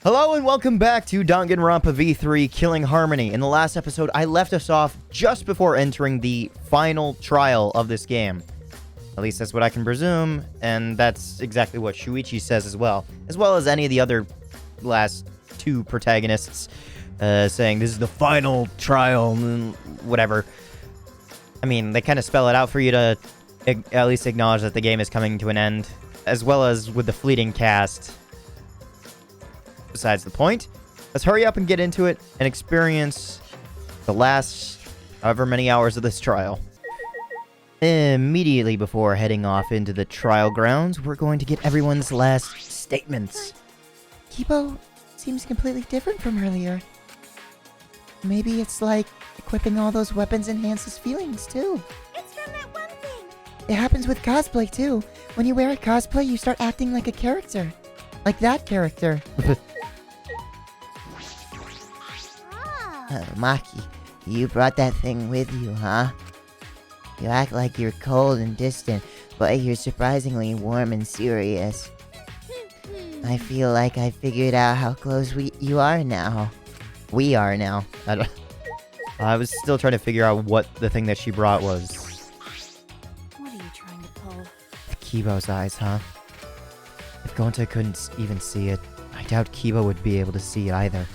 Hello and welcome back to Danganronpa V3 Killing Harmony. In the last episode, I left us off just before entering the final trial of this game. At least that's what I can presume, and that's exactly what Shuichi says as well as any of the other last two protagonists saying this is the final trial, whatever. I mean, they kind of spell it out for you to at least acknowledge that the game is coming to an end, as well as with the fleeting cast. Besides the point, let's hurry up and get into it and experience the last however many hours of this trial. Immediately before heading off into the trial grounds, we're going to get everyone's last statements. Kibo seems completely different from earlier. Maybe it's like equipping all those weapons enhances feelings too. It's from that one thing. It happens with cosplay too. When you wear a cosplay, you start acting like a character. Like that character. Oh. Maki, you brought that thing with you, huh? You act like you're cold and distant, but you're surprisingly warm and serious. I feel like I figured out how close you are now. We are now. I was still trying to figure out what the thing that she brought was. What are you trying to pull? The Kibo's eyes, huh? If Gonta couldn't even see it, I doubt Kibo would be able to see it either.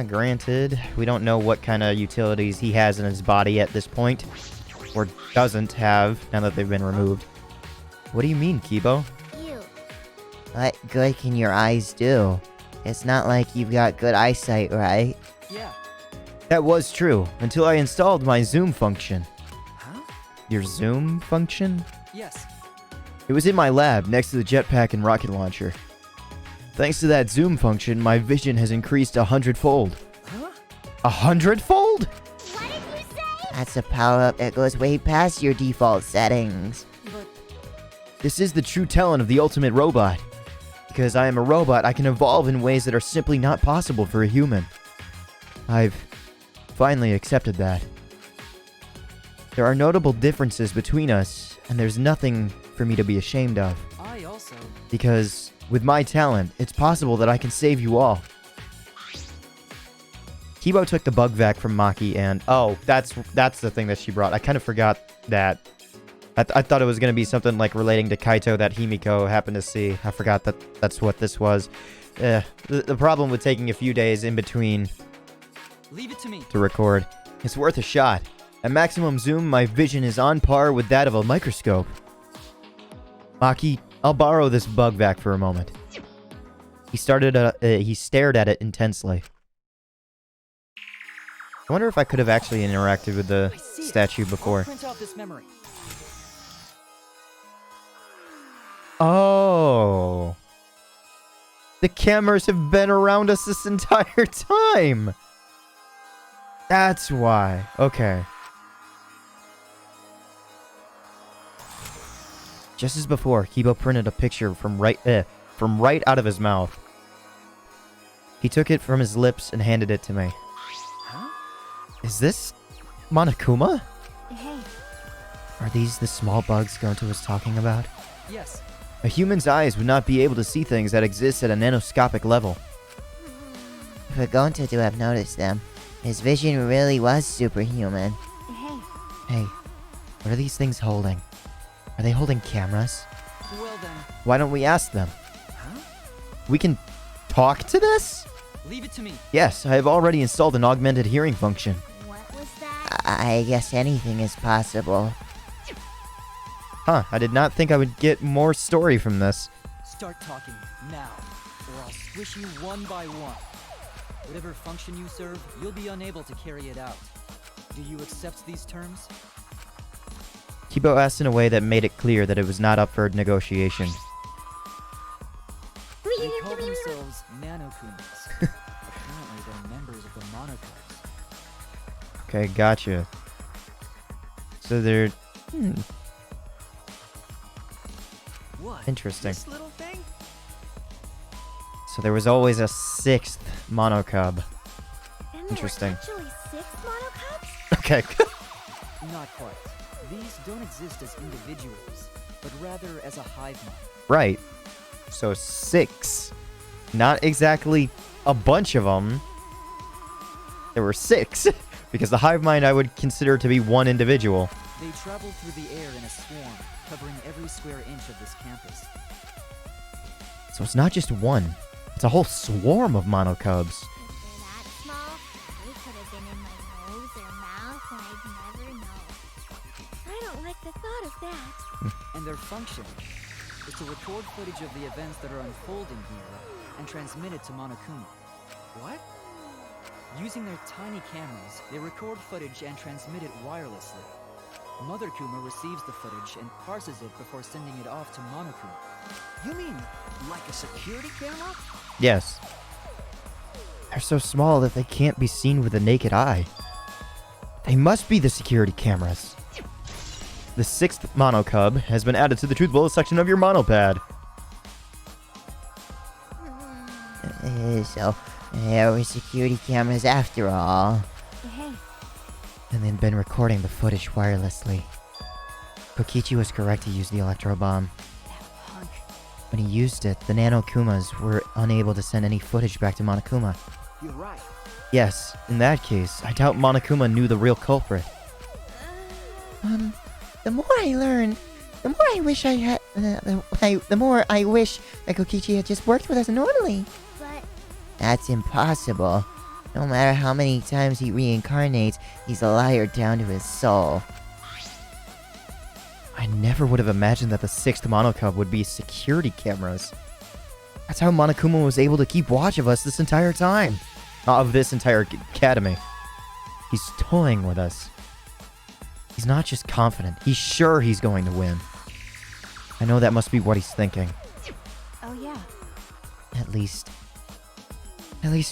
Granted, we don't know what kind of utilities he has in his body at this point. Or doesn't have, now that they've been removed. What do you mean, Kibo? You. What good can your eyes do? It's not like you've got good eyesight, right? Yeah. That was true, until I installed my zoom function. Huh? Your zoom function? Yes. It was in my lab, next to the jetpack and rocket launcher. Thanks to that zoom function, my vision has increased 100-fold. Huh? 100-fold? What did you say? That's a power-up that goes way past your default settings. But This is the true talent of the ultimate robot. Because I am a robot, I can evolve in ways that are simply not possible for a human. I've finally accepted that. There are notable differences between us, and there's nothing for me to be ashamed of. I also. Because with my talent, it's possible that I can save you all. Kibo took the bug vac from Maki and... Oh, that's the thing that she brought. I kind of forgot that. I thought it was going to be something like relating to Kaito that Himiko happened to see. I forgot that that's what this was. The problem with taking a few days in between Leave it to me. to record, it's worth a shot. At maximum zoom, my vision is on par with that of a microscope. Maki, I'll borrow this bug vac for a moment. He stared at it intensely. I wonder if I could have actually interacted with the I see statue it. before. I'll print off this memory. Oh. The cameras have been around us this entire time. That's why. Okay. Just as before, Kibo printed a picture from right out of his mouth. He took it from his lips and handed it to me. Huh? Is this Monokuma? Hey. Are these the small bugs Gonta was talking about? Yes. A human's eyes would not be able to see things that exist at a nanoscopic level. For Gonta to have noticed them, his vision really was superhuman. Hey. Hey, what are these things holding? Are they holding cameras? Well then. Why don't we ask them? Huh? We can talk to this? Leave it to me. Yes, I have already installed an augmented hearing function. What was that? I guess anything is possible. Huh, I did not think I would get more story from this. Start talking now, or I'll squish you one by one. Whatever function you serve, you'll be unable to carry it out. Do you accept these terms? Kibo asked in a way that made it clear that it was not up for negotiation. They call themselves Nanokumas. Apparently they're members of the Monocubs. Okay, gotcha. So they're... What? Interesting. This little thing? So there was always a sixth monocub. And there Interesting. were actually 6 monocubs? Okay. Not quite. These don't exist as individuals, but rather as a hive mind. Right. So 6. Not exactly a bunch of them. There were 6, because the hive mind I would consider to be one individual. They travel through the air in a swarm, covering every square inch of this campus. So it's not just one. It's a whole swarm of monocubs. If they're that small, they could have been in my nose or mouth and I'd never know. I don't like the thought of that. And their function is to record footage of the events that are unfolding here and transmit it to Monokuma. What? Using their tiny cameras, they record footage and transmit it wirelessly. Mother Kuma receives the footage and parses it before sending it off to Monokuma. You mean like a security camera? Yes. They're so small that they can't be seen with the naked eye. They must be the security cameras. The 6th monocub has been added to the truth bullet section of your monopad. So, there were security cameras after all. Hey, And they'd been recording the footage wirelessly. Kokichi was correct to use the electro bomb. that punk. When he used it, the Nanokumas were unable to send any footage back to Monokuma. You're right. Yes, in that case, I doubt Monokuma knew the real culprit. The more I learn, the more I wish I had. The more I wish that Kokichi had just worked with us normally. But That's impossible. No matter how many times he reincarnates, he's a liar down to his soul. I never would have imagined that the 6th monocub would be security cameras. That's how Monokuma was able to keep watch of us this entire time. Of this entire academy. He's toying with us. He's not just confident, he's sure he's going to win. I know that must be what he's thinking. oh yeah, At least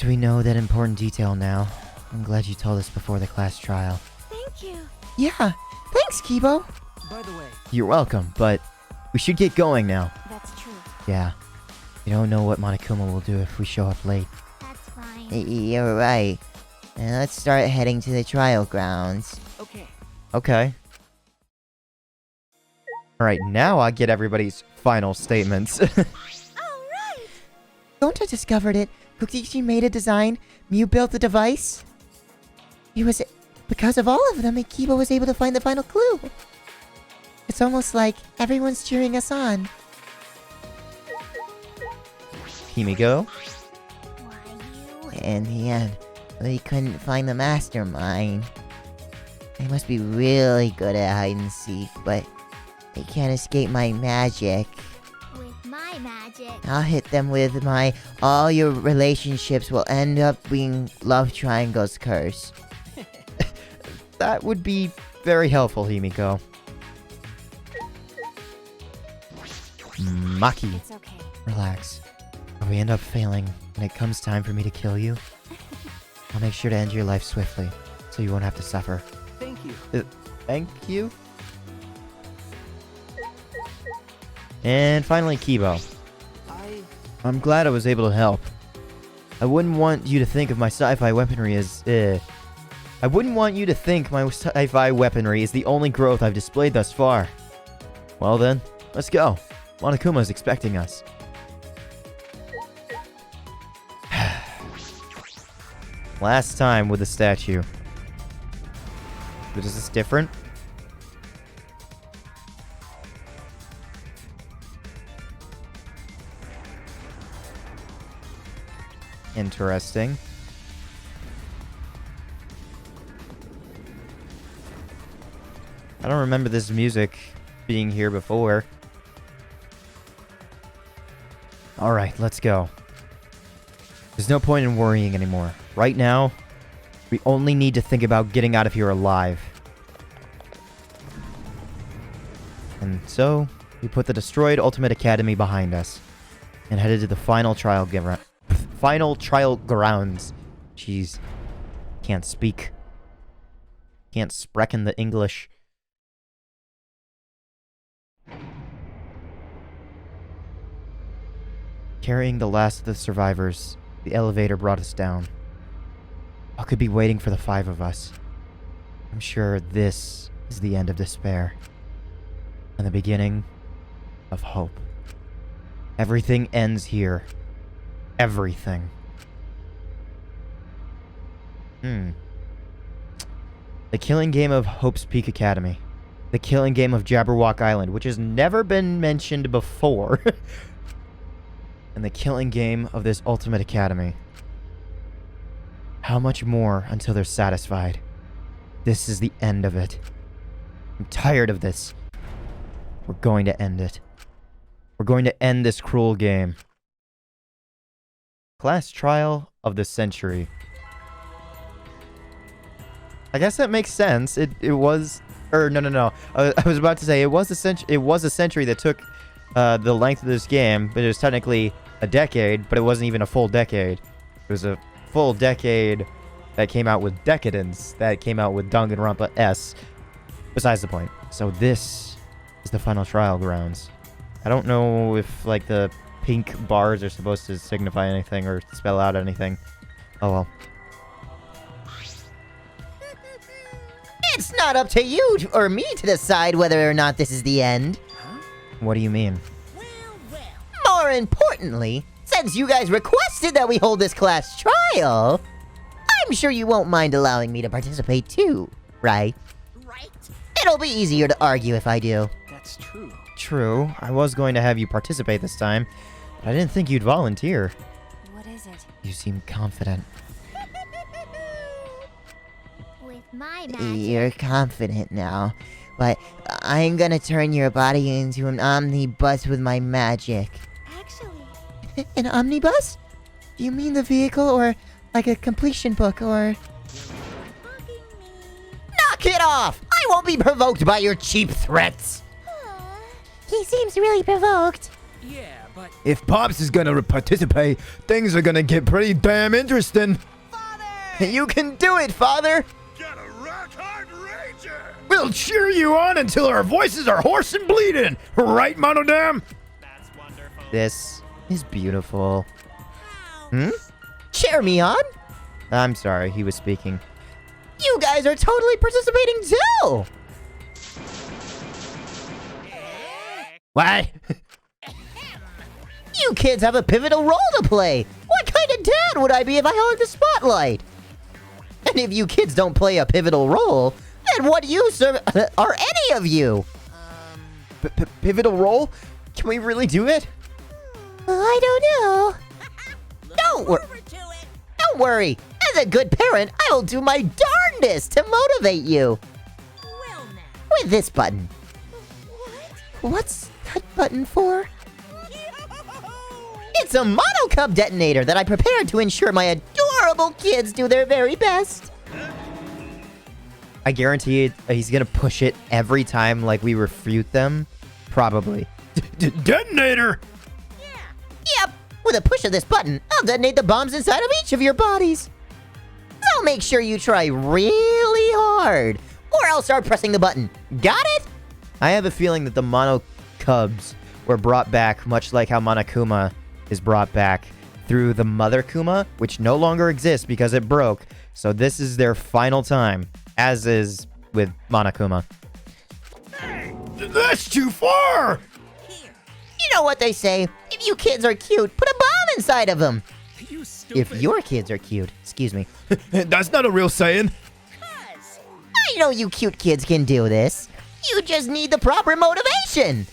we know that important detail now. I'm glad you told us before the class trial. thank you. Yeah, thanks, Kibo. By the way, You're welcome, but we should get going now. That's true. Yeah. You don't know what Monokuma will do if we show up late. That's fine. You're right. Now let's start heading to the trial grounds. Okay. Okay. Alright, now I get everybody's final statements. All right. Gonta discovered it. Kokichi made a design. Mew built the device. It was because of all of them, Kibo was able to find the final clue. It's almost like everyone's cheering us on. Himiko? Why you? In the end, we couldn't find the mastermind. They must be really good at hide and seek, but they can't escape my magic. With my magic. I'll hit them with my all your relationships will end up being love triangles curse. That would be very helpful, Himiko. Maki, It's okay. relax. If we end up failing and it comes time for me to kill you, I'll make sure to end your life swiftly, so you won't have to suffer. Thank you. Thank you. And finally, Kibo. I'm glad I was able to help. I wouldn't want you to think of my sci-fi weaponry as, I wouldn't want you to think my sci-fi weaponry is the only growth I've displayed thus far. Well then, let's go. Monokuma's expecting us. Last time with the statue. But is this different? Interesting. I don't remember this music being here before. Alright, let's go. There's no point in worrying anymore. Right now, we only need to think about getting out of here alive. And so, we put the destroyed Ultimate Academy behind us and headed to the final trial grounds. Jeez. Can't speak. Can't sprechen the English. Carrying the last of the survivors, the elevator brought us down. I could be waiting for the 5 of us. I'm sure this is the end of despair. And the beginning of hope. Everything ends here. everything. The killing game of Hope's Peak Academy. The killing game of Jabberwock Island, which has never been mentioned before. And the killing game of this Ultimate Academy. How much more until they're satisfied? This is the end of it. I'm tired of this. We're going to end it. We're going to end this cruel game. Class trial of the century. I guess that makes sense. It was... no. I was about to say, it was a century that took the length of this game, but it was technically a decade, but it wasn't even a full decade. It was a full decade that came out with Decadence, that came out with Danganronpa S. Besides the point. So this is the final trial grounds. I don't know if, like, the pink bars are supposed to signify anything or spell out anything. Oh well. It's not up to you or me to decide whether or not this is the end. What do you mean? More importantly, since you guys requested that we hold this class trial, I'm sure you won't mind allowing me to participate too, right? Right? It'll be easier to argue if I do. That's true. True, I was going to have you participate this time, but I didn't think you'd volunteer. What is it? You seem confident. With my magic. You're confident now, but I'm gonna turn your body into an omnibus with my magic. Actually, An omnibus? Do you mean the vehicle or like a completion book or... bugging me. Knock it off! I won't be provoked by your cheap threats! He seems really provoked. Yeah, but If Pops is gonna participate, things are gonna get pretty damn interesting. You can do it, Father! Get a rock hard rager! We'll cheer you on until our voices are hoarse and bleeding. Right, Monodam? That's wonderful. This is beautiful. Cheer me on! I'm sorry, he was speaking. You guys are totally participating too! What? You kids have a pivotal role to play! What kind of dad would I be if I hogged the spotlight? And if you kids don't play a pivotal role, then what use are any of you? Pivotal role? Can we really do it? I don't know. Don't worry. As a good parent, I'll do my darndest to motivate you. Well now. With this button. What's that button for? It's a monocub detonator that I prepared to ensure my adorable kids do their very best. I guarantee it, he's gonna push it every time, like, we refute them. Probably. Detonator! Yep, with a push of this button, I'll detonate the bombs inside of each of your bodies. So make sure you try really hard, or I'll start pressing the button. Got it? I have a feeling that the Mono Cubs were brought back, much like how Monokuma is brought back through the Mother Kuma, which no longer exists because it broke. So this is their final time, as is with Monokuma. That's too far! You know what they say, if you kids are cute, put a bomb inside of them. you stupid. If your kids are cute, excuse me. That's not a real saying. I know you cute kids can do this. You just need the proper motivation.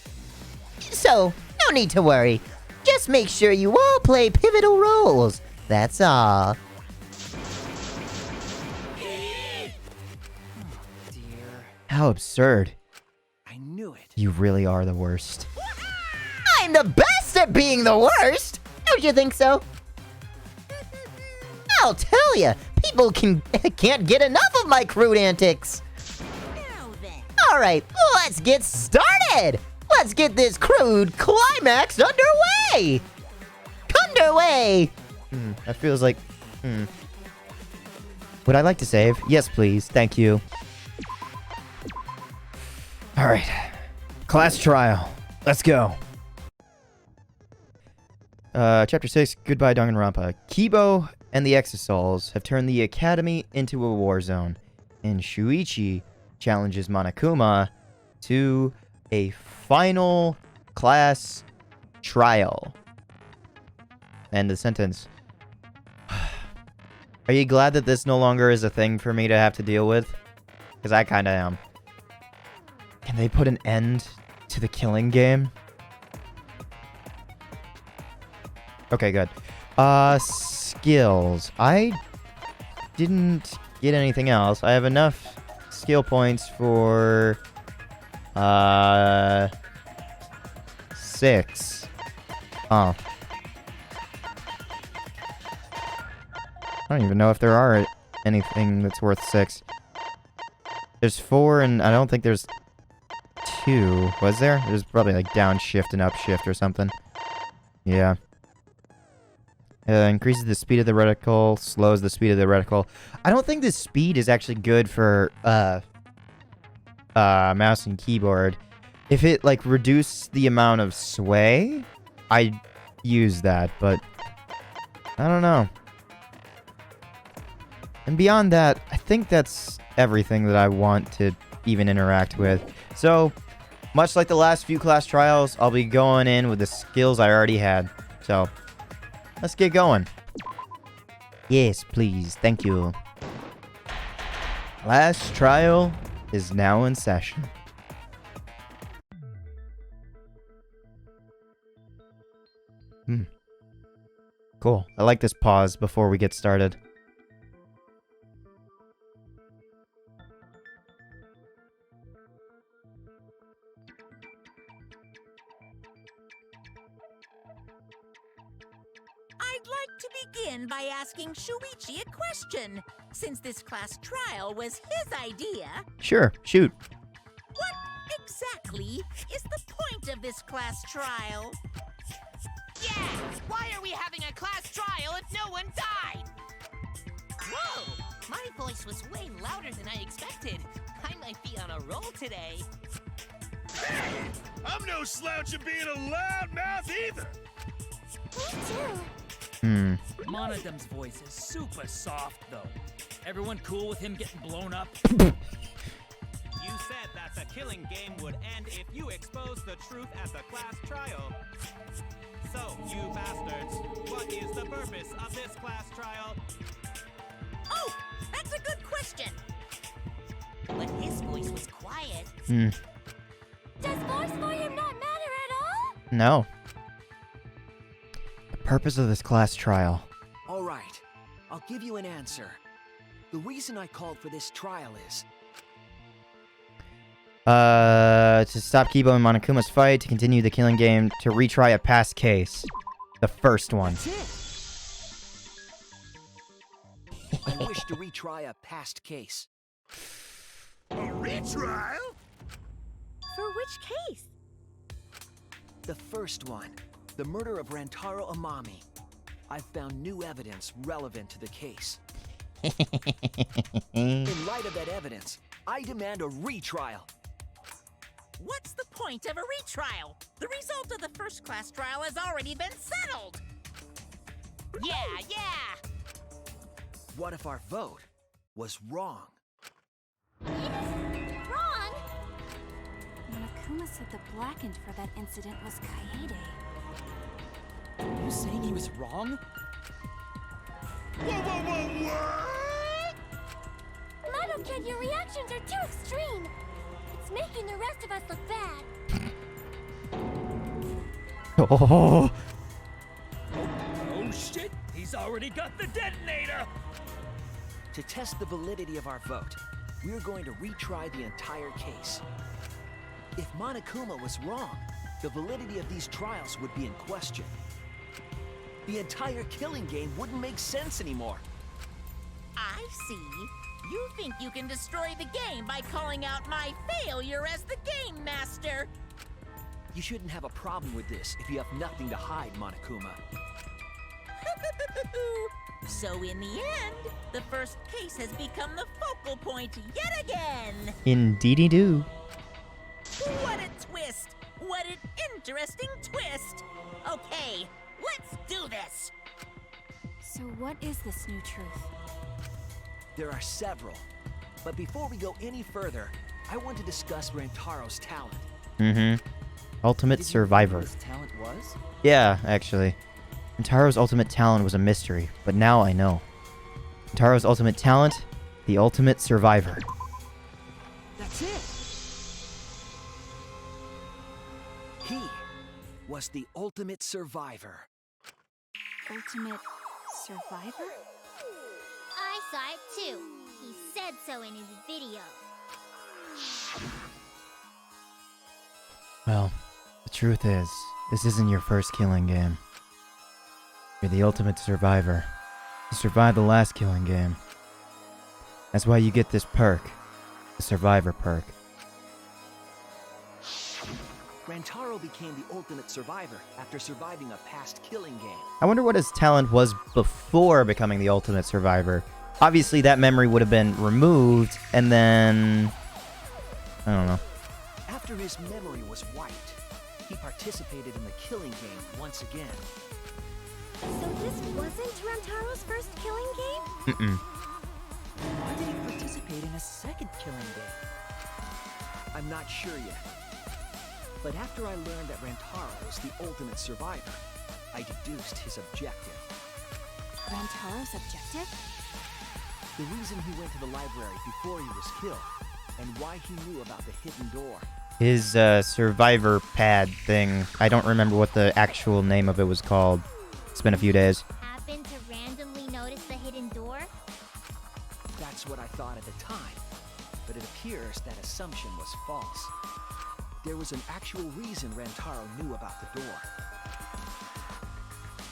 So, no need to worry. Just make sure you all play pivotal roles. That's all. Dear, How absurd. I knew it. You really are the worst. I'm the best at being the worst. Don't you think so? I'll tell you, people can't get enough of my crude antics. Now then. All right, let's get started. Let's get this crude climax underway. Underway. That feels like... Would I like to save? Yes, please. Thank you. Alright. Class trial. Let's go. Chapter 6, Goodbye Danganronpa. Kibo and the Exisouls have turned the academy into a war zone, and Shuichi challenges Monokuma to a final class trial. End the sentence. Are you glad that this no longer is a thing for me to have to deal with? Because I kind of am. Can they put an end to the killing game? Okay, good. Skills. I didn't get anything else. I have enough skill points for 6. Oh. I don't even know if there are anything that's worth 6. There's 4, and I don't think there's 2. Was there? There's probably like downshift and upshift or something. Yeah. Increases the speed of the reticle, slows the speed of the reticle. I don't think the speed is actually good for mouse and keyboard. If it like reduces the amount of sway, I use that, but I don't know. And beyond that, I think that's everything that I want to even interact with. So, much like the last few class trials, I'll be going in with the skills I already had. So, let's get going. Yes, please. Thank you. Last trial is now in session. Cool. I like this pause before we get started. I'd like to begin by asking Shuichi a question, since this class trial was his idea. Sure, shoot. What exactly is the point of this class trial? Yeah! Why are we having a class trial if no one died? Whoa! My voice was way louder than I expected. I might be on a roll today. Hey! I'm no slouch at being a loudmouth either! Me too. Monodem's voice is super soft, though. Everyone cool with him getting blown up? You said that the killing game would end if you exposed the truth at the class trial. So, you bastards, what is the purpose of this class trial? Oh, that's a good question. But his voice was quiet. Does force for him not matter at all? No. The purpose of this class trial. All right, I'll give you an answer. The reason I called for this trial is... To stop Kibo and Monokuma's fight, to continue the killing game, to retry a past case. The first one. That's it! I wish to retry a past case. A retrial? For which case? The first one, the murder of Rantaro Amami. I've found new evidence relevant to the case. In light of that evidence, I demand a retrial. What's the point of a retrial? The result of the first class trial has already been settled. Yeah! What if our vote was wrong? Wrong. Monokuma said the blackened for that incident was Kaede. Are you saying he was wrong? What? Mono-Kid, your reactions are too extreme. It's making the rest of us look bad. Oh. Oh shit! He's already got the detonator! To test the validity of our vote, we're going to retry the entire case. If Monokuma was wrong, the validity of these trials would be in question. The entire killing game wouldn't make sense anymore. I see. You think you can destroy the game by calling out my failure as the game master. You shouldn't have a problem with this if you have nothing to hide, Monokuma. So in the end, the first case has become the focal point yet again. Indeedy do. What a twist! What an interesting twist! Okay, let's do this! So what is this new truth? There are several. But before we go any further, I want to discuss Rantaro's talent. Ultimate Did you know Survivor. what his talent was? Yeah, actually. Taro's ultimate talent was a mystery, but now I know. Taro's ultimate talent, the ultimate survivor. That's it! He was the ultimate survivor. Ultimate survivor? I saw it too. He said so in his video. Well, the truth is, this isn't your first killing game. You're the ultimate survivor. You survived the last killing game. That's why you get this perk, the survivor perk. Rantaro became the ultimate survivor after surviving a past killing game. I wonder what his talent was before becoming the ultimate survivor. Obviously, that memory would have been removed, and then... I don't know. After his memory was wiped, he participated in the killing game once again. So this wasn't Rantaro's first killing game? Mm-mm. Why did he participate in a second killing game? I'm not sure yet. But after I learned that Rantaro was the ultimate survivor, I deduced his objective. Rantaro's objective? The reason he went to the library before he was killed, and why he knew about the hidden door. His survivor pad thing. I don't remember what the actual name of it was called. It's been a few days. Happened to randomly notice the hidden door? That's what I thought at the time, but it appears that assumption was false. There was an actual reason Rantaro knew about the door.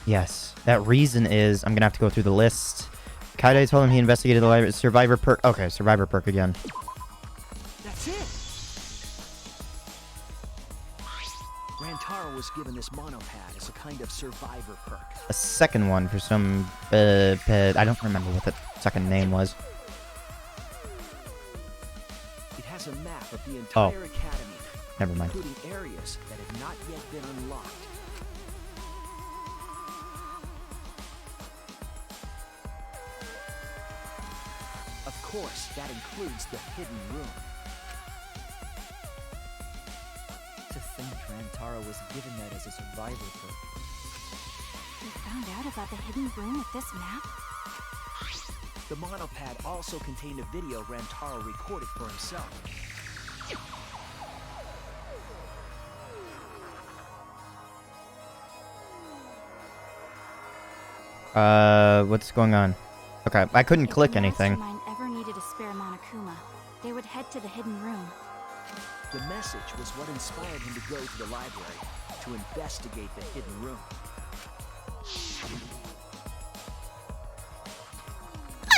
Yes, that reason is... I'm gonna have to go through the list. Kaide told him he investigated the library. Survivor perk. Okay, survivor perk again. That's it! Rantaro was given this monopad as a kind of survivor perk. A second one for some... I don't remember what the second name was. It has a map of the entire academy. Never mind. Including areas that have not yet been unlocked. Of course, that includes the hidden room. To think Rantaro was given that as a survivor perk. You found out about the hidden room with this map? The monopad also contained a video Rantaro recorded for himself. What's going on? Okay, I couldn't click anything. If the Mastermind ever needed a spare Monokuma, they would head to the hidden room. The message was what inspired him to go to the library to investigate the hidden room.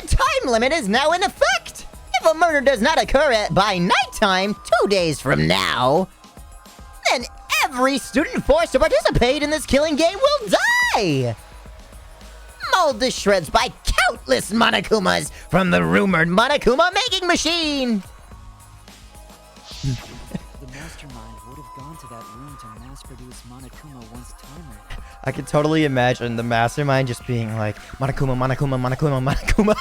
A time limit is now in effect! If a murder does not occur by nighttime 2 days from now, then every student forced to participate in this killing game will die! Mold to shreds by countless Monokumas from the rumored Monokuma making machine! The Mastermind would have gone to that room to mass-produce Monokuma once time ran. I could totally imagine the Mastermind just being like, Monokuma, Monokuma, Monokuma, Monokuma.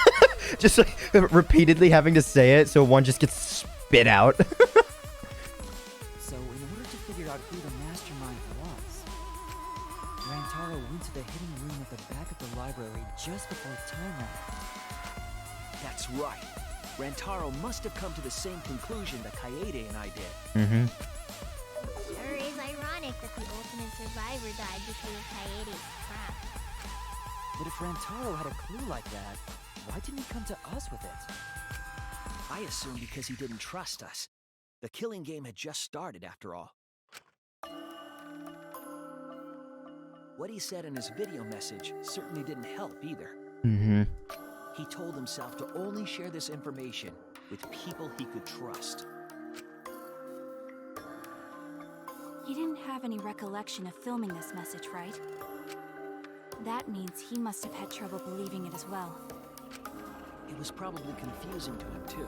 Just like repeatedly having to say it so one just gets spit out. So, in order to figure out who the Mastermind was, Rantaro went to the hidden room at the back of the library just before time ran out. That's right. Rantaro must have come to the same conclusion that Kaede and I did. Mm-hmm. Sure is ironic that the ultimate survivor died because of Kaede's crap. But if Rantaro had a clue like that, why didn't he come to us with it? I assume because he didn't trust us. The killing game had just started, after all. What he said in his video message certainly didn't help either. Mm-hmm. He told himself to only share this information with people he could trust. He didn't have any recollection of filming this message, right? That means he must have had trouble believing it as well. It was probably confusing to him, too.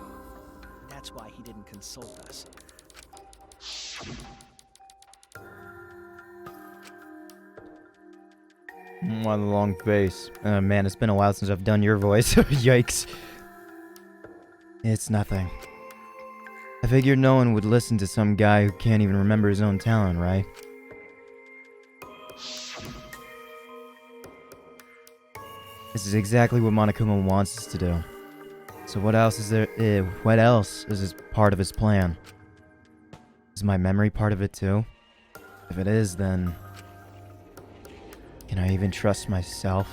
That's why he didn't consult us. What a long face. Man, it's been a while since I've done your voice. Yikes. It's nothing. I figured no one would listen to some guy who can't even remember his own talent, right? This is exactly what Monokuma wants us to do. So what else is there? What else is part of his plan? Is my memory part of it too? If it is, then... Can I even trust myself?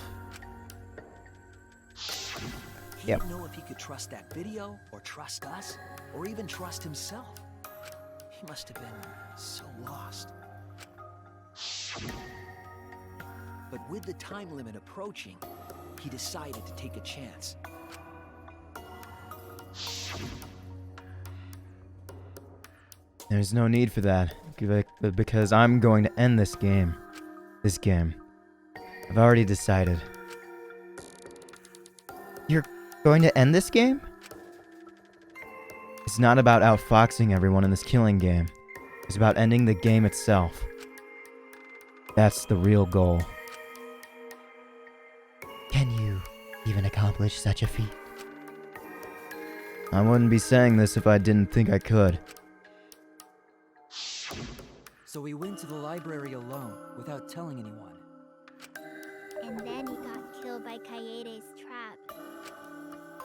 He Yep. didn't know if he could trust that video, or trust us, or even trust himself. He must have been so lost. But with the time limit approaching, he decided to take a chance. There's no need for that, because I'm going to end this game. This game. I've already decided. You're going to end this game? It's not about outfoxing everyone in this killing game. It's about ending the game itself. That's the real goal. Can you even accomplish such a feat? I wouldn't be saying this if I didn't think I could. So he went to the library alone, without telling anyone. And then he got killed by Kaede's trap.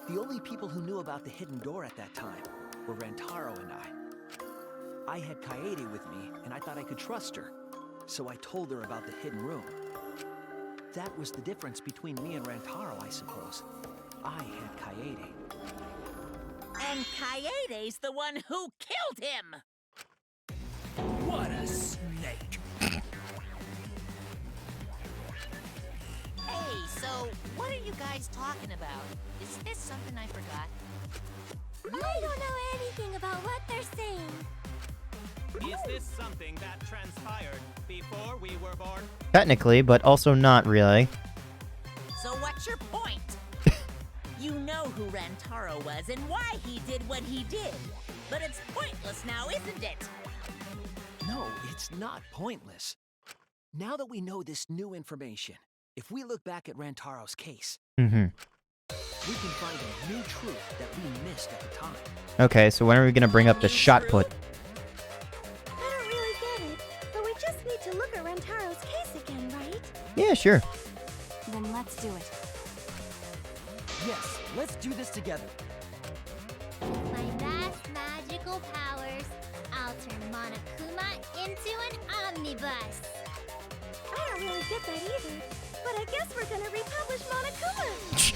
The only people who knew about the hidden door at that time were Rantaro and I. I had Kaede with me, and I thought I could trust her. So I told her about the hidden room. That was the difference between me and Rantaro, I suppose. I had Kaede. And Kaede's the one who killed him! What a snake! Hey, so what are you guys talking about? Is this something I forgot? I don't know anything about what they're saying. Is this something that transpired before we were born? Technically, but also not really. So what's your point? You know who Rantaro was and why he did what he did. But it's pointless now, isn't it? No, it's not pointless. Now that we know this new information, if we look back at Rantaro's case, Mm-hmm. we can find a new truth that we missed at the time. Okay, so when are we gonna bring up the shot put? I don't really get it, but we just need to look at Rantaro's case again, right? Yeah, sure. Then let's do it. Yes, let's do this together. With my vast magical powers, I'll turn Monokuma into an omnibus. I don't really get that either, but I guess we're gonna republish Monokuma.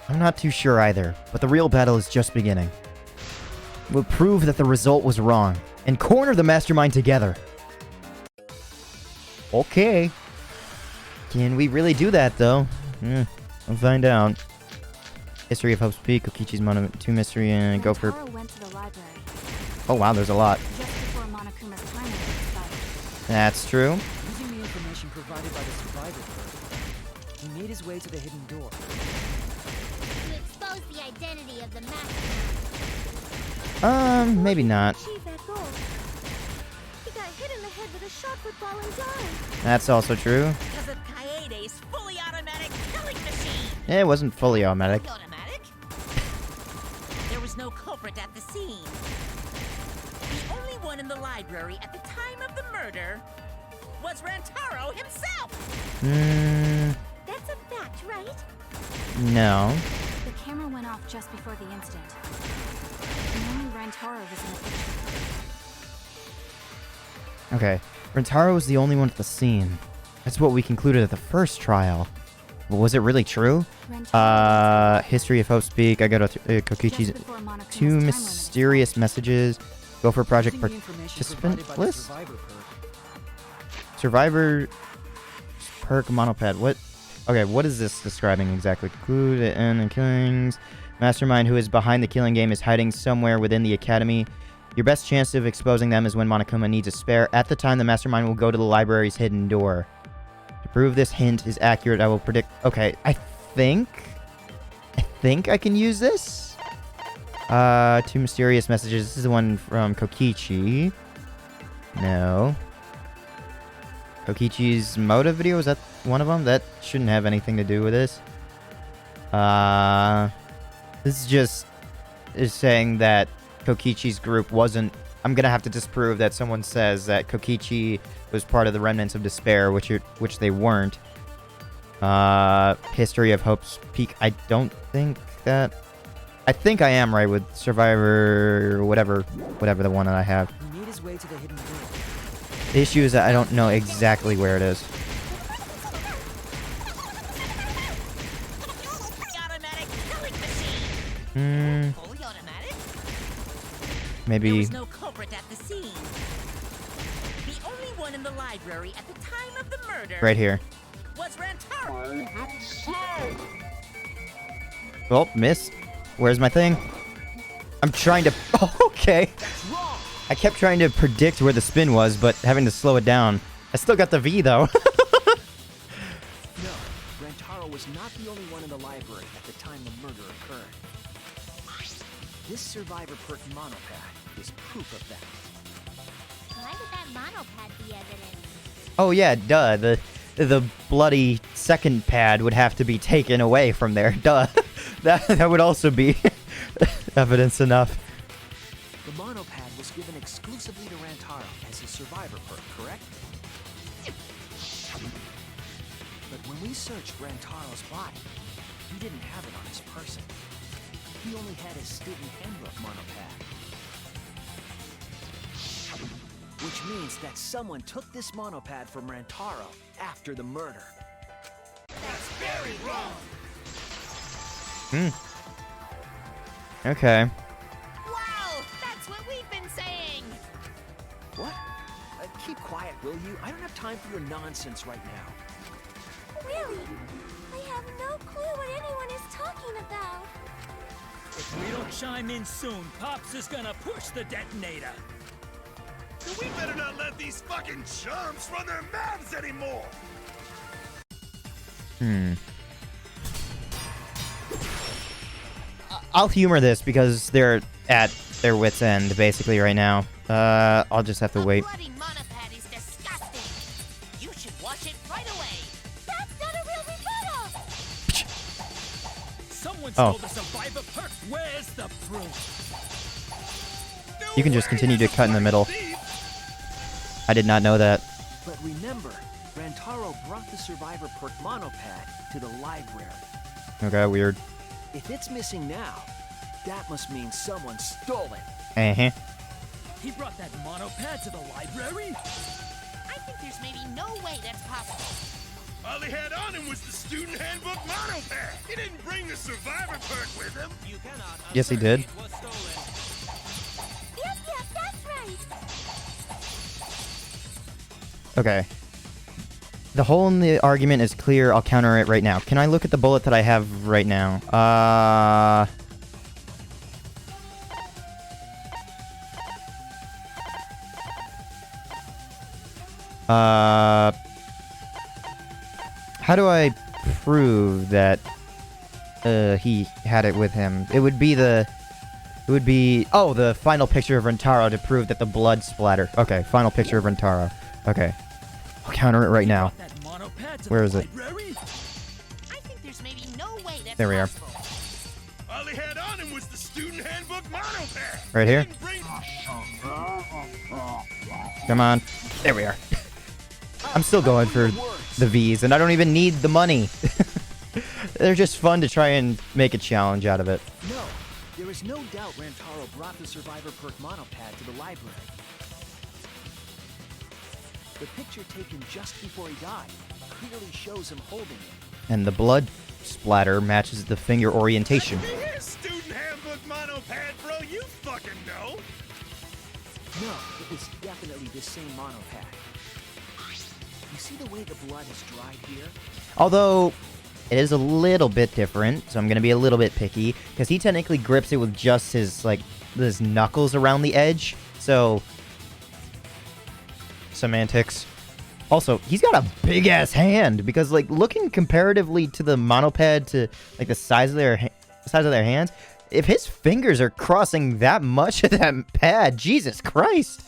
I'm not too sure either, but the real battle is just beginning. We'll prove that the result was wrong, and corner the mastermind together. Okay. Can we really do that, though? We'll find out. History of Hope's Peak, Kokichi's Mono 2 Mystery, and go for... Rantaro went to the library Oh wow, there's a lot. just before Monokuma's time limit expired. That's true. Using the information provided by the survivor code, he made his way to the hidden door. To expose the identity of the mastermind. Maybe not. Achieve that goal. He got hit in the head with a shot football and died. That's also true. Because of Kaede's fully automatic killing machine! It wasn't fully automatic. Fully automatic? There was no culprit at the scene. The only one in the library at the time of the murder was Rantaro himself! That's a fact, right? No. The camera went off just before the incident. And only Rantaro was in the picture. Okay. Rentaro was the only one at the scene. That's what we concluded at the first trial. But was it really true? History of Hope's Peak. I got Kokichi's 2 mysterious messages. Go for project Using the information participant provided by the list. survivor code, Survivor perk monopad. What? Okay, what is this describing exactly? Clue to end the killings. Mastermind who is behind the killing game is hiding somewhere within the academy. Your best chance of exposing them is when Monokuma needs a spare. At the time, the mastermind will go to the library's hidden door. To prove this hint is accurate, I will predict... Okay, I think I can use this. 2 mysterious messages. This is the one from Kokichi. No. Kokichi's motive video, is that one of them? That shouldn't have anything to do with this. This is saying that Kokichi's group wasn't... I'm gonna have to disprove that someone says that Kokichi was part of the Remnants of Despair, which they weren't. History of Hope's Peak. I don't think that... I think I am right with Survivor, whatever the one that I have. He made his way to the hidden room. The issue is that I don't know exactly where it is. Automatic killing machine. Fully automatic? There Maybe... was no culprit at the scene. The only one in the library at the time of the murder right here. was Rantaro. Oh, missed. Where's my thing? I'm trying to... Oh, okay. I kept trying to predict where the spin was, but having to slow it down. I still got the V, though. No, Rantaro was not the only one in the library at the time the murder occurred. This survivor perk monopad is proof of that. Why would that monopad be evidence? Oh, yeah, duh. The bloody second pad would have to be taken away from there. Duh. That would also be evidence enough. The monopad was given exclusively to Rantaro as his survivor perk, correct? But when we searched Rantaro's body, he didn't have it on his person. He only had his student handbook monopad. Which means that someone took this monopad from Rantaro after the murder. That's very wrong. Okay. Wow, that's what we've been saying. What? Keep quiet, will you? I don't have time for your nonsense right now. Really? I have no clue what anyone is talking about. If we don't chime in soon, Pops is gonna push the detonator. We better not let these fucking chumps run their mouths anymore! I'll humor this because they're at their wit's end, basically, right now. I'll just have to wait. Bloody monopad is disgusting. You should wash it right away. That's not a real rebuttal! Someone stole the survivor perk. Where's the proof? You can just continue to cut in the middle. I did not know that. But remember, Rantaro brought the survivor perk monopad to the library. Okay, weird. If it's missing now, that must mean someone stole it. Uh-huh. He brought that monopad to the library? I think there's maybe no way that's possible. All he had on him was the student handbook monopad. He didn't bring the survivor perk with him. You cannot Yes, he did. it was stolen. Yep, that's right! Okay. The hole in the argument is clear. I'll counter it right now. Can I look at the bullet that I have right now? How do I prove that he had it with him? It would be the final picture of Rantaro to prove that the blood splatter. Okay, final picture of Rantaro. Okay. I'll counter it right now. Where is it? I think there's maybe no way that's There we are. possible. All he had on him was the student handbook monopad. Right here? He didn't bring... Come on. There we are. I'm still going for the V's, and I don't even need the money. They're just fun to try and make a challenge out of it. No, there is no doubt Rantaro brought the survivor perk monopad to the library. The picture taken just before he died clearly shows him holding it. And the blood splatter matches the finger orientation. Here's student handbook monopad, bro. You fucking know. No, it was definitely the same monopad. You see the way the blood has dried here? Although, it is a little bit different, so I'm going to be a little bit picky, because he technically grips it with just his, his knuckles around the edge, so... Semantics. Also, he's got a big-ass hand, because, looking comparatively to the monopad to, the size of their hands, if his fingers are crossing that much of that pad, Jesus Christ!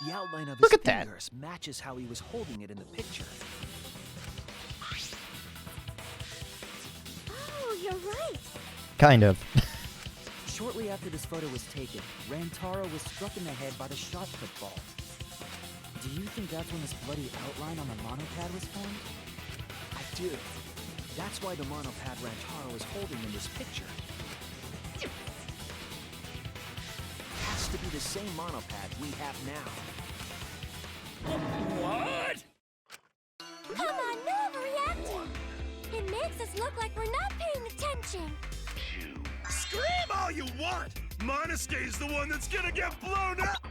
The outline of Look his at that. fingers matches how he was holding it in the picture. Oh, you're right! Kind of. Shortly after this photo was taken, Rantaro was struck in the head by the shot put ball. Do you think that's when this bloody outline on the monopad was formed? I do. That's why the monopad Rantaro is holding in this picture. Has to be the same monopad we have now. What? Come on, no overreacting! It makes us look like we're not paying attention. Scream all you want! Monosuke's the one that's gonna get blown up!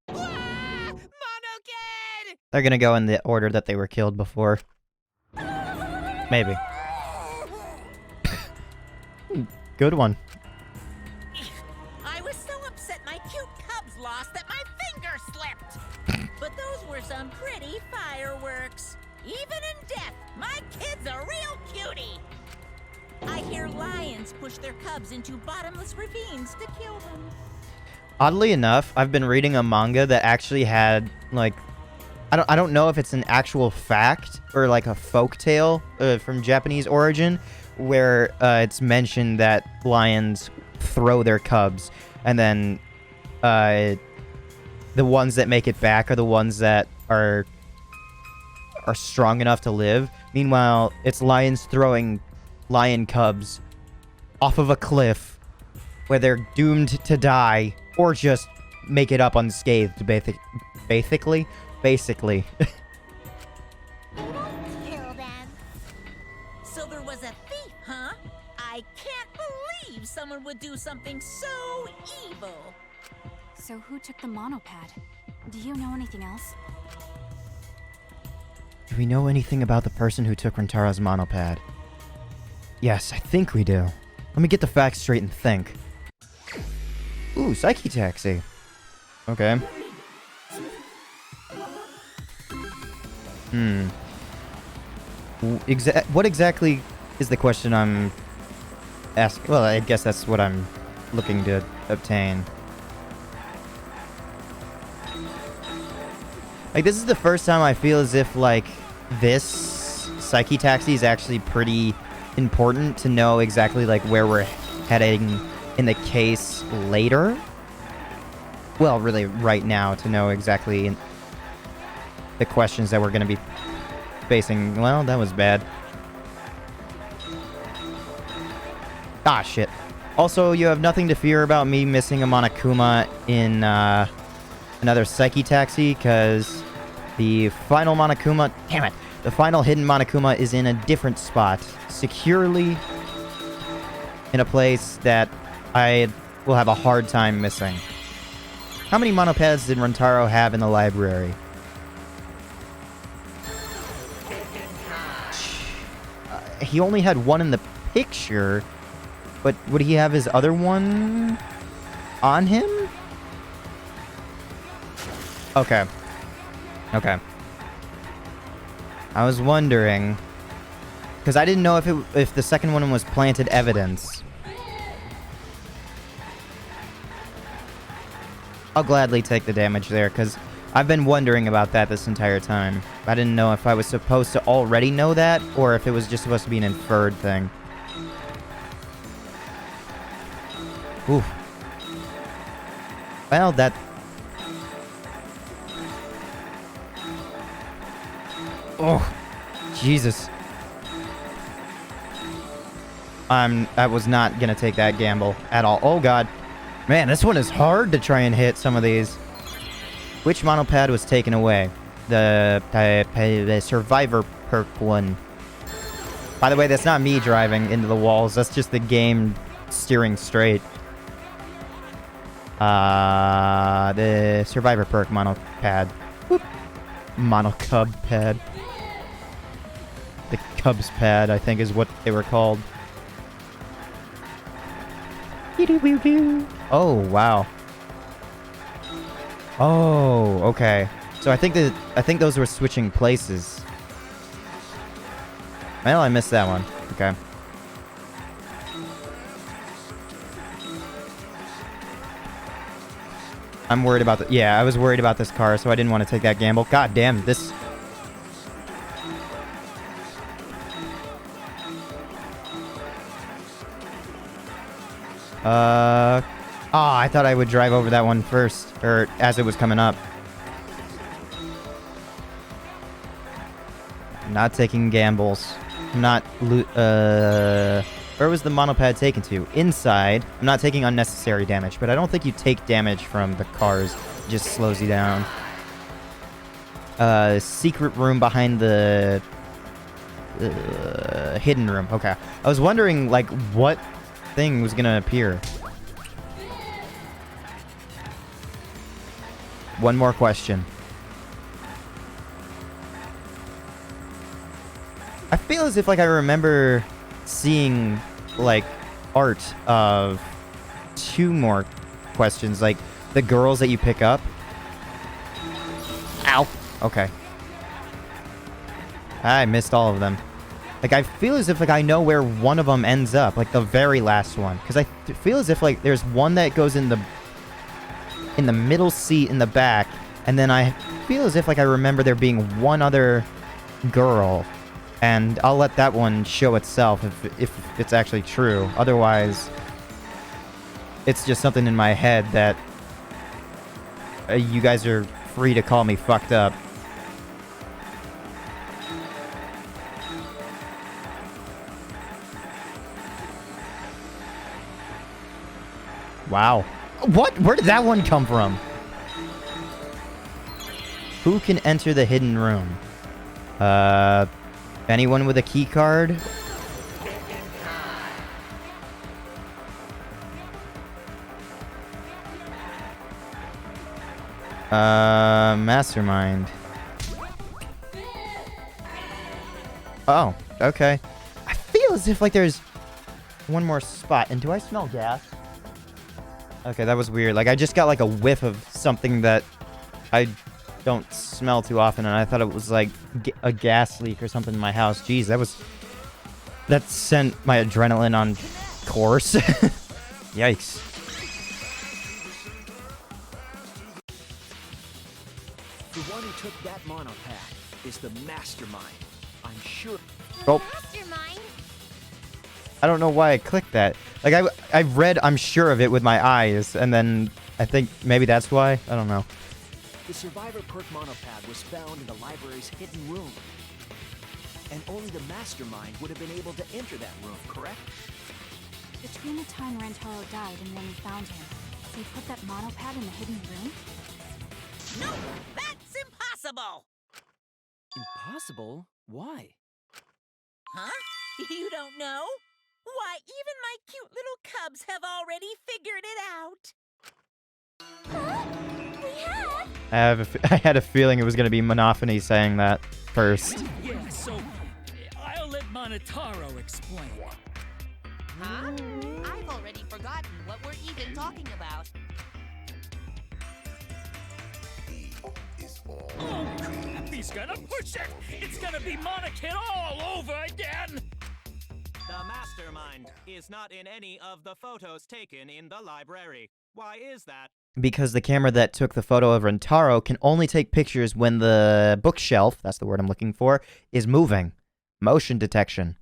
Monokid! They're gonna go in the order that they were killed before. Maybe. Good one. I was so upset my cute cubs lost that my finger slipped. But those were some pretty fireworks. Even in death, my kid's a real cutie. I hear lions push their cubs into bottomless ravines to kill them. Oddly enough, I've been reading a manga that actually had, like, I don't know if it's an actual fact or like a folk tale from Japanese origin, where it's mentioned that lions throw their cubs, and then the ones that make it back are the ones that are strong enough to live. Meanwhile, it's lions throwing lion cubs off of a cliff where they're doomed to die or just make it up unscathed, basically. They don't kill them. So there was a thief, huh? I can't believe someone would do something so evil. So who took the monopad? Do you know anything else? Do we know anything about the person who took Rantaro's monopad? Yes, I think we do. Let me get the facts straight and think. Ooh, Psyche Taxi. Okay. What exactly is the question I'm asking? Well, I guess that's what I'm looking to obtain. Like, this is the first time I feel as if, like, this Psyche Taxi is actually pretty important to know exactly, like, where we're heading in the case later. Well, really, right now, to know exactly the questions that we're going to be facing. Well, that was bad. Ah, shit. Also, you have nothing to fear about me missing a Monokuma in another Psyche Taxi, because the final Monokuma... Damn it! The final hidden Monokuma is in a different spot, securely in a place that I will have a hard time missing. How many monopads did Rantaro have in the library? He only had one in the picture, but would he have his other one on him? Okay. Okay. I was wondering, because I didn't know if the second one was planted evidence. I'll gladly take the damage there, because I've been wondering about that this entire time. I didn't know if I was supposed to already know that, or if it was just supposed to be an inferred thing. Ooh. Well, that... Oh, Jesus. I was not gonna take that gamble at all. Oh, God. Man, this one is hard to try and hit some of these. Which monopad was taken away? The Survivor perk one. By the way, that's not me driving into the walls. That's just the game steering straight. The Survivor perk monopad. Whoop. Monocub pad. The Cubs pad, I think, is what they were called. Oh, wow. Oh, okay. So I think those were switching places. Well, I missed that one. Okay. I'm worried about yeah, I was worried about this car, so I didn't want to take that gamble. God damn, this... Oh, I thought I would drive over that one first, or as it was coming up. Not taking gambles. I'm not where was the monopad taken to? Inside. I'm not taking unnecessary damage, but I don't think you take damage from the cars. It just slows you down. Secret room behind the hidden room. Okay. I was wondering, like, what thing was gonna appear. One more question. I feel as if, like, I remember seeing, like, art of 2 more questions. Like, the girls that you pick up. Ow. Okay. I missed all of them. Like, I feel as if, like, I know where one of them ends up. Like, the very last one. Because I feel as if, like, there's one that goes in the middle seat in the back. And then I feel as if, like, I remember there being one other girl. And I'll let that one show itself if it's actually true. Otherwise, it's just something in my head that you guys are free to call me fucked up. Wow. What? Where did that one come from? Who can enter the hidden room? Anyone with a key card? Mastermind. Oh, okay. I feel as if, like, there's one more spot. And do I smell gas? Okay, that was weird. Like, I just got, like, a whiff of something that I don't smell too often, and I thought it was, like, a gas leak or something in my house. Jeez, that sent my adrenaline on course. Yikes. The one who took that monopad is the mastermind. I'm sure. Oh. Mastermind? I don't know why I clicked that. Like, I read I'm sure of it with my eyes, and then I think maybe that's why. I don't know. The Survivor Perk monopad was found in the library's hidden room. And only the mastermind would have been able to enter that room, correct? Between the time Rentaro died and when we found him, they put that monopad in the hidden room? No, that's impossible! Impossible? Why? Huh? You don't know? Why, even my cute little cubs have already figured it out. Huh? We have? I had a feeling it was going to be Monophony saying that first. Yeah, so I'll let Monotaro explain. Huh? I've already forgotten what we're even talking about. Oh, crap, he's gonna push it! It's gonna be Monokid all over again! The mastermind is not in any of the photos taken in the library. Why is that? Because the camera that took the photo of Rentaro can only take pictures when the bookshelf, that's the word I'm looking for, is moving. Motion detection.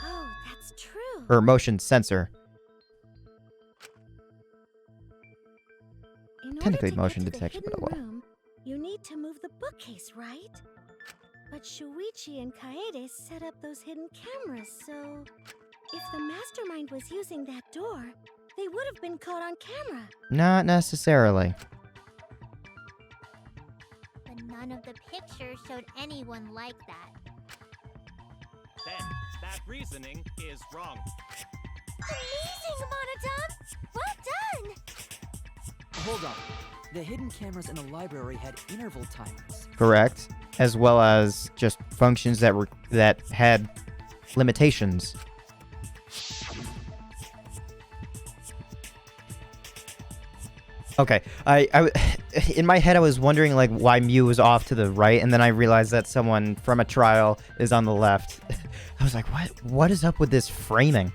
Oh, that's true. Or motion sensor. Technically motion detection, but oh well. Room, you need to move the bookcase, right? But Shuichi and Kaede set up those hidden cameras, so if the mastermind was using that door, they would have been caught on camera. Not necessarily. But none of the pictures showed anyone like that. Then, that reasoning is wrong. Amazing, Monodum! Well done! Hold on. The hidden cameras in the library had interval timers. Correct. As well as just functions that had limitations. Okay, in my head I was wondering like why Mew was off to the right, and then I realized that someone from a trial is on the left. I was like, what is up with this framing?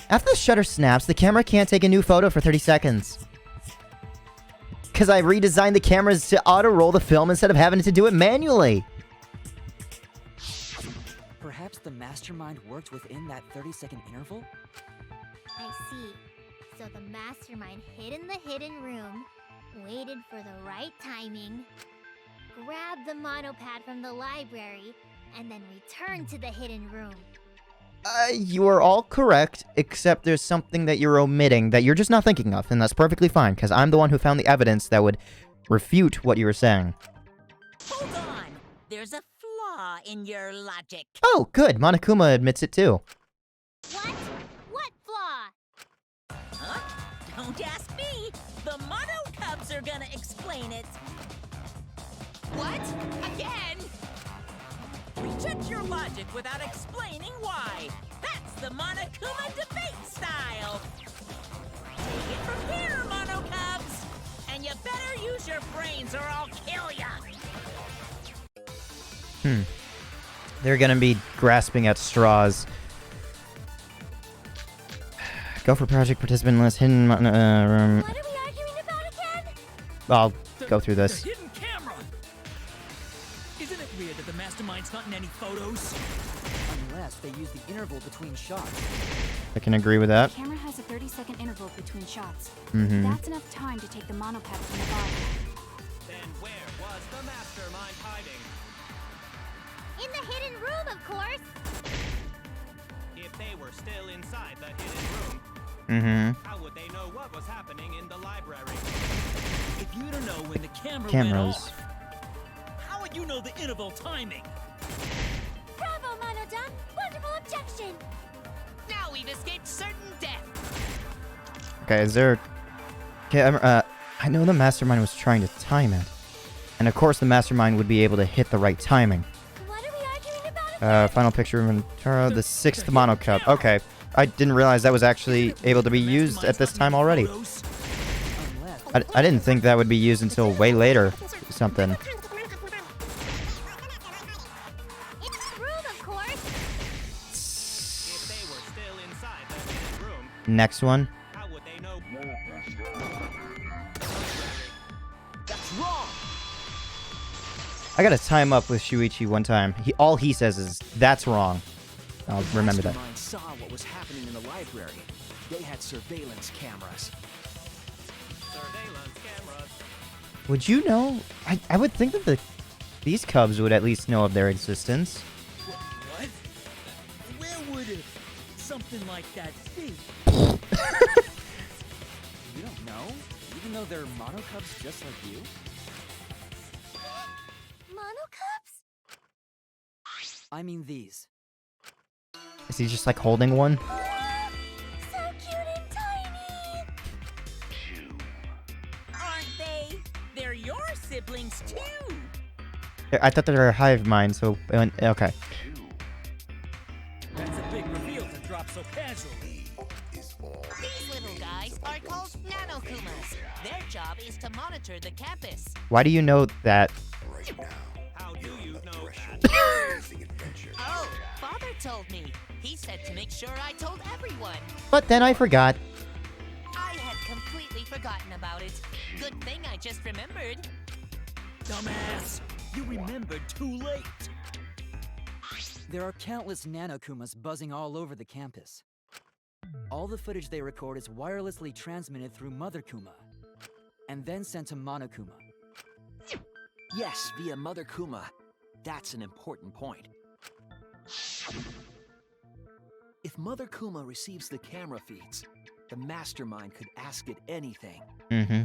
After the shutter snaps, the camera can't take a new photo for 30 seconds. Because I redesigned the cameras to auto-roll the film instead of having to do it manually. Perhaps the mastermind worked within that 30-second interval? I see. So the mastermind hid in the hidden room, waited for the right timing, grabbed the monopad from the library, and then returned to the hidden room. You are all correct, except there's something that you're omitting that you're just not thinking of, and that's perfectly fine, because I'm the one who found the evidence that would refute what you were saying. Hold on. There's a flaw in your logic. Oh, good. Monokuma admits it too. What? What flaw? Huh? Don't ask me. The Mono Cubs are gonna explain it. What? Again? Reject your logic without explaining why. That's the Monokuma debate style. Take it from here, Mono Cubs. And you better use your brains or I'll kill ya. They're gonna be grasping at straws. Go for project participant list, hidden room. What are we arguing about again? I'll go through this. The hidden camera! Isn't it weird that the mastermind's not in any photos? Unless they use the interval between shots. I can agree with that. The camera has a 30-second interval between shots. Mm-hmm. That's enough time to take the monopad from the body. Then where was the mastermind hiding? In the hidden room, of course. If they were still inside the hidden room, how would they know what was happening in the library? If you don't know when the camera went Cameras. off, how would you know the interval timing? Bravo, Monodon! Wonderful objection! Now we've escaped certain death. Okay, is there... Okay, I know the mastermind was trying to time it. And of course the mastermind would be able to hit the right timing. What are we arguing about? Final picture of Ventara, the 6th Mono Cup. Okay. I didn't realize that was actually able to be used at this time already. I didn't think that would be used until way later. Something. In the room, of course. If they were still inside the hidden room, Next one. how would they know? That's wrong! I gotta time up with Shuichi one time. All he says is, that's wrong. I'll remember that. Mastermind saw what was happening in the library. They had surveillance cameras. Surveillance cameras. Would you know? I would think that these cubs would at least know of their existence. What? Where would something like that be? You don't know? Even though they're Mono Cubs just like you? Monocubs? I mean these. Is he just like holding one? So cute and tiny! Aren't they? They're your siblings too. I thought they were a hive mind, so... Okay. That's a big reveal to drop so casually. These little guys are called NANOSCOPIC. Their job is to monitor the campus. Why do you know that? How do you know that? Oh, Father told me. He said to make sure I told everyone. But then I forgot. I had completely forgotten about it. Good thing I just remembered. Dumbass! You remembered too late. There are countless Nanokumas buzzing all over the campus. All the footage they record is wirelessly transmitted through Mother Kuma, and then sent to Monokuma. Yes, via Mother Kuma. That's an important point. If Mother Kuma receives the camera feeds, the mastermind could ask it anything. Mm-hmm.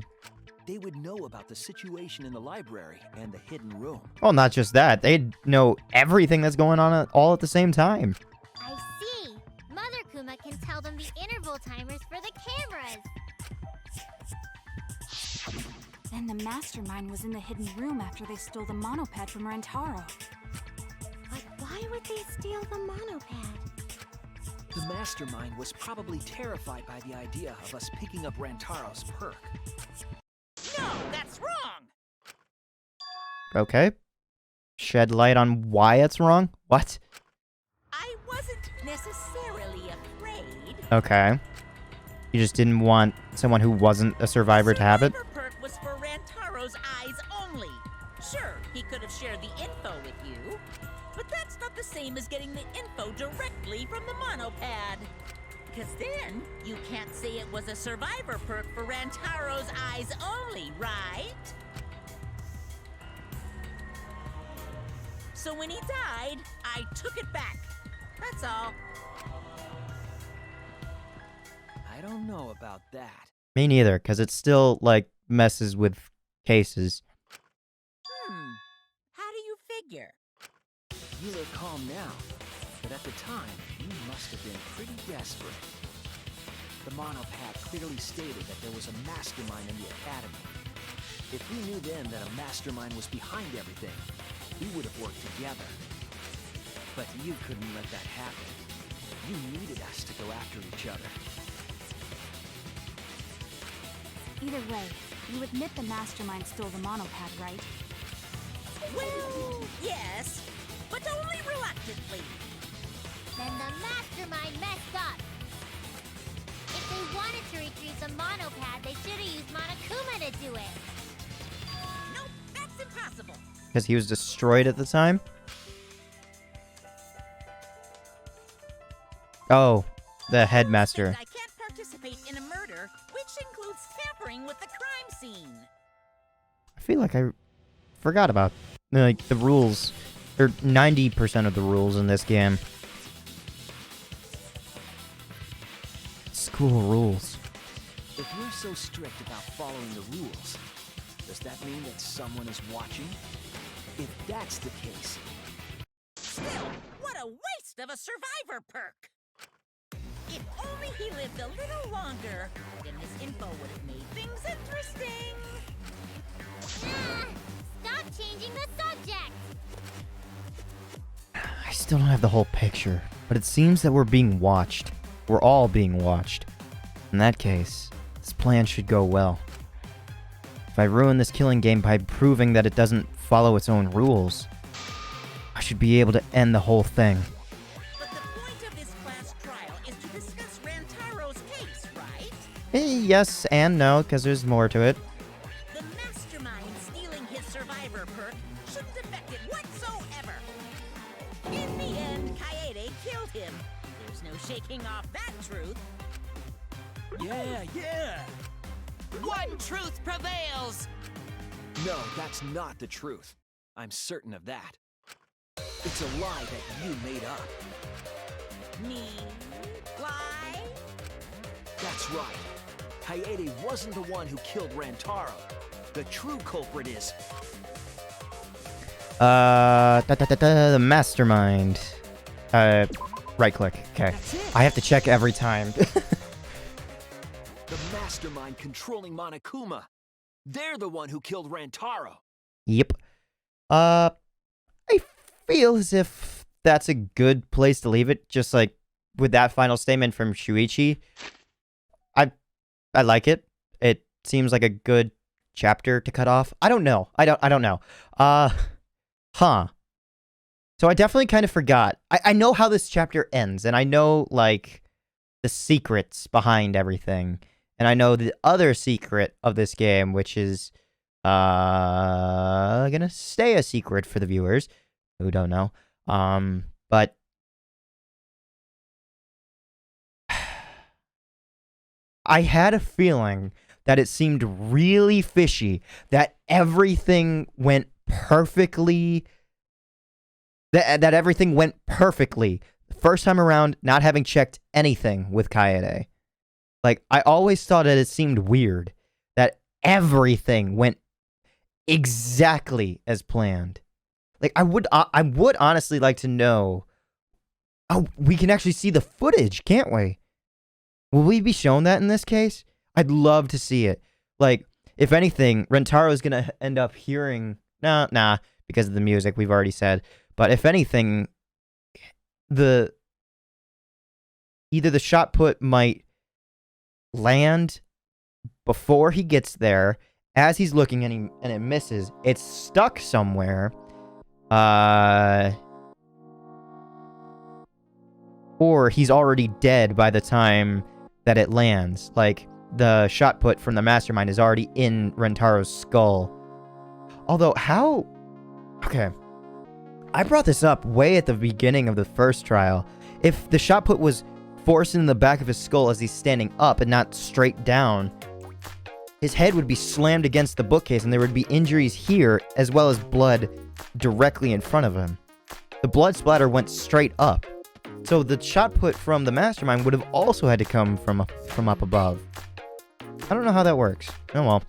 They would know about the situation in the library and the hidden room. Well, not just that. They'd know everything that's going on all at the same time. I see. Mother Kuma can tell them the interval timers for the cameras. Then the mastermind was in the hidden room after they stole the monopad from Rentaro. But why would they steal the monopad? The mastermind was probably terrified by the idea of us picking up Rantaro's perk. No, that's wrong. Okay. Shed light on why it's wrong? What? I wasn't necessarily afraid. Okay. You just didn't want someone who wasn't a survivor to have it? Survivor perk was for Rantaro's eyes only. Sure, he could have shared the info with you, but that's not the same as getting the info directly from the monopad. Because then you can't say it was a survivor perk for Rantaro's eyes only, right? So when he died, I took it back. That's all. I don't know about that. Me neither, because it still, like, messes with cases. How do you figure? You look calm now, but at the time, you must have been pretty desperate. The monopath clearly stated that there was a mastermind in the academy. If we knew then that a mastermind was behind everything, we would have worked together. But you couldn't let that happen. You needed us to go after each other. Either way, you admit the mastermind stole the monopath, right? Well, yes, but only reluctantly. Then the mastermind messed up. If they wanted to retrieve the monopad, they should have used Monokuma to do it. Nope, that's impossible. Because he was destroyed at the time? Oh, the headmaster. I can't participate in a murder, which includes tampering with the crime scene. I feel like I forgot about, like, the rules. Or 90% of the rules in this game. School rules. If you're so strict about following the rules, does that mean that someone is watching? If that's the case... Still, what a waste of a survivor perk! If only he lived a little longer, then this info would have made things interesting. Stop changing the subject! I still don't have the whole picture, but it seems that we're being watched. We're all being watched. In that case, this plan should go well. If I ruin this killing game by proving that it doesn't follow its own rules, I should be able to end the whole thing. But the point of this class trial is to discuss Rantaro's case, right? Yes and no, because there's more to it. The mastermind stealing his survivor perk shouldn't affect it whatsoever. In the end, Kaede killed him. There's no shaking off that truth. Yeah. One truth prevails! No, that's not the truth. I'm certain of that. It's a lie that you made up. Me? Lie? That's right. Kaede wasn't the one who killed Rantaro. The true culprit is... The mastermind. Right click. Okay. I have to check every time. The mastermind controlling Monokuma. They're the one who killed Rantaro. Yep. I feel as if that's a good place to leave it, just like with that final statement from Shuichi. I like it. It seems like a good chapter to cut off. I don't know. I don't know. So I definitely kind of forgot. I know how this chapter ends, and I know, like, the secrets behind everything. And I know the other secret of this game, which is gonna stay a secret for the viewers who don't know. But I had a feeling that it seemed really fishy, that everything went perfectly, that everything went perfectly. The first time around, not having checked anything with Kaede. Like, I always thought that it seemed weird that everything went exactly as planned. Like, I would honestly like to know. Oh, we can actually see the footage, can't we? Will we be shown that in this case? I'd love to see it. Like, if anything, Rentaro's gonna end up hearing... Nah, because of the music, we've already said. But if anything, either the shot put might land before he gets there, as he's looking and it misses. It's stuck somewhere. Or he's already dead by the time that it lands. Like, the shot put from the mastermind is already in Rentaro's skull. Although, how... Okay. I brought this up way at the beginning of the first trial. If the shot put was forced in the back of his skull as he's standing up and not straight down, his head would be slammed against the bookcase and there would be injuries here as well as blood directly in front of him. The blood splatter went straight up. So the shot put from the mastermind would have also had to come from up above. I don't know how that works. Oh well.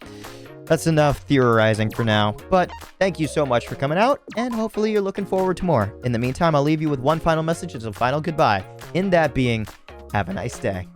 That's enough theorizing for now. But thank you so much for coming out, and hopefully you're looking forward to more. In the meantime, I'll leave you with one final message as a final goodbye. In that being, have a nice day.